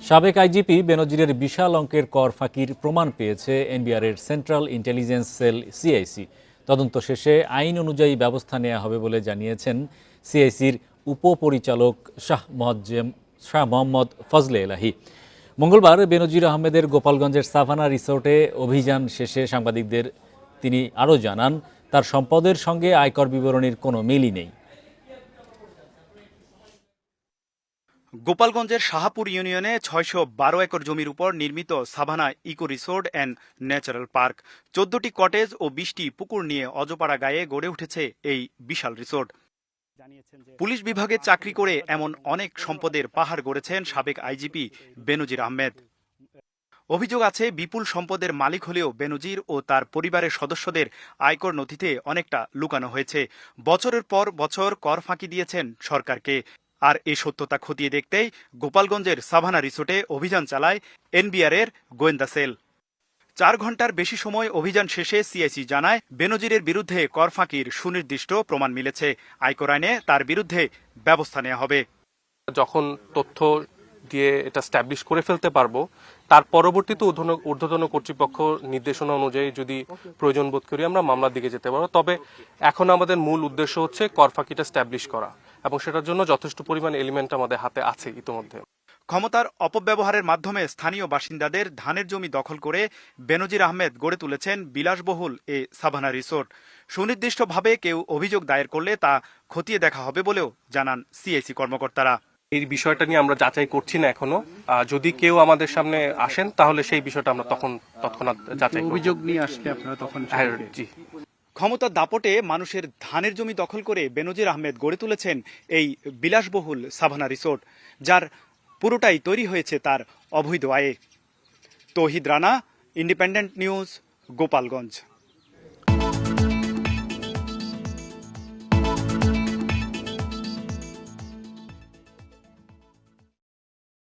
সাবেক আইজিপি বেনজিরের বিশাল অঙ্কের কর ফাঁকির প্রমাণ পেয়েছে এনবিআরের সেন্ট্রাল ইন্টেলিজেন্স সেল সিআইসি। তদন্ত শেষে আইন অনুযায়ী ব্যবস্থা নেওয়া হবে বলে জানিয়েছেন সিআইসির উপপরিচালক শাহ মোহাম্মদ ফজলে এলাহি। মঙ্গলবার বেনজির আহমেদের গোপালগঞ্জের সাভানা রিসোর্টে অভিযান শেষে সাংবাদিকদের তিনি আরও জানান, তার সম্পদের সঙ্গে আয়কর বিবরণীর কোনো মিলই নেই। গোপালগঞ্জের শাহপুর ইউনিয়নে ৬১২ একর জমির উপর নির্মিত savanna eco resort and natural park, ১৪টি কটেজ ও ২০টি পুকুর নিয়ে অজপাড়া গায়ে গড়ে উঠেছে এই বিশাল রিসোর্ট। পুলিশ বিভাগে চাকরি করে এমন অনেক সম্পদের পাহাড় গড়েছেন সাবেক আইজিপি বেনজির আহমেদ। অভিযোগ আছে, বিপুল সম্পদের মালিক হলেও বেনজির ও তার পরিবারের সদস্যদের আয়কর নথিতে অনেকটা লুকানো হয়েছে। বছরের পর বছর কর ফাঁকি দিয়েছেন সরকারকে। আর এই সত্যতা খতিয়ে দেখতেই গোপালগঞ্জের সাভানা রিসোর্টে অভিযান চালায় এনবিআরের গোয়েন্দা সেল। ৪ ঘন্টার বেশি সময় অভিযান শেষে সিআইসি জানায়, বেনজিরের বিরুদ্ধে কর ফাঁকির সুনির্দিষ্ট প্রমাণ মিলেছে। আয়কর আইনে তার বিরুদ্ধে ব্যবস্থা নেওয়া হবে। যখন তথ্য দিয়ে এটা স্ট্যাবলিশ করে ফেলতে পারবো, তার পরবর্তীতে ঊর্ধ্বতন কর্তৃপক্ষ নির্দেশনা অনুযায়ী যদি প্রয়োজন বোধ করি আমরা মামলার দিকে যেতে পারবো। তবে এখন আমাদের মূল উদ্দেশ্য হচ্ছে কর ফাঁকিটা স্ট্যাবলিশ করা, এবং সেটার জন্য যথেষ্ট পরিমাণ এলিমেন্ট আমাদের হাতে আছে ইতিমধ্যে। ক্ষমতার অপব্যবহারের মাধ্যমে স্থানীয় বাসিন্দাদের ধানের জমি দখল করে বেনজির আহমেদ গড়ে তুলেছেন বিলাসবহুল এ সাভানা রিসোর্ট। সুনির্দিষ্টভাবে কেউ অভিযোগ দায়ের করলে তা খতিয়ে দেখা হবে বলেও জানান সিআইসি কর্মকর্তারা। এই বিষয়টা নিয়ে আমরা যাচাই করছি না এখনো। যদি কেউ আমাদের সামনে আসেন তাহলে সেই বিষয়টা আমরা তৎক্ষণাৎ যাচাই করব। অভিযোগ নিয়ে আসলে আপনারা তখন জি। ক্ষমতার দাপটে মানুষের ধানের জমি দখল করে বেনজির আহমেদ গড়ে তুলেছেন এই বিলাসবহুল সাভানা রিসোর্ট, যার পুরোটাই তৈরি হয়েছে তার অবৈধ আয়ে। তৌহিদ রানা, ইন্ডিপেন্ডেন্ট নিউজ, গোপালগঞ্জ।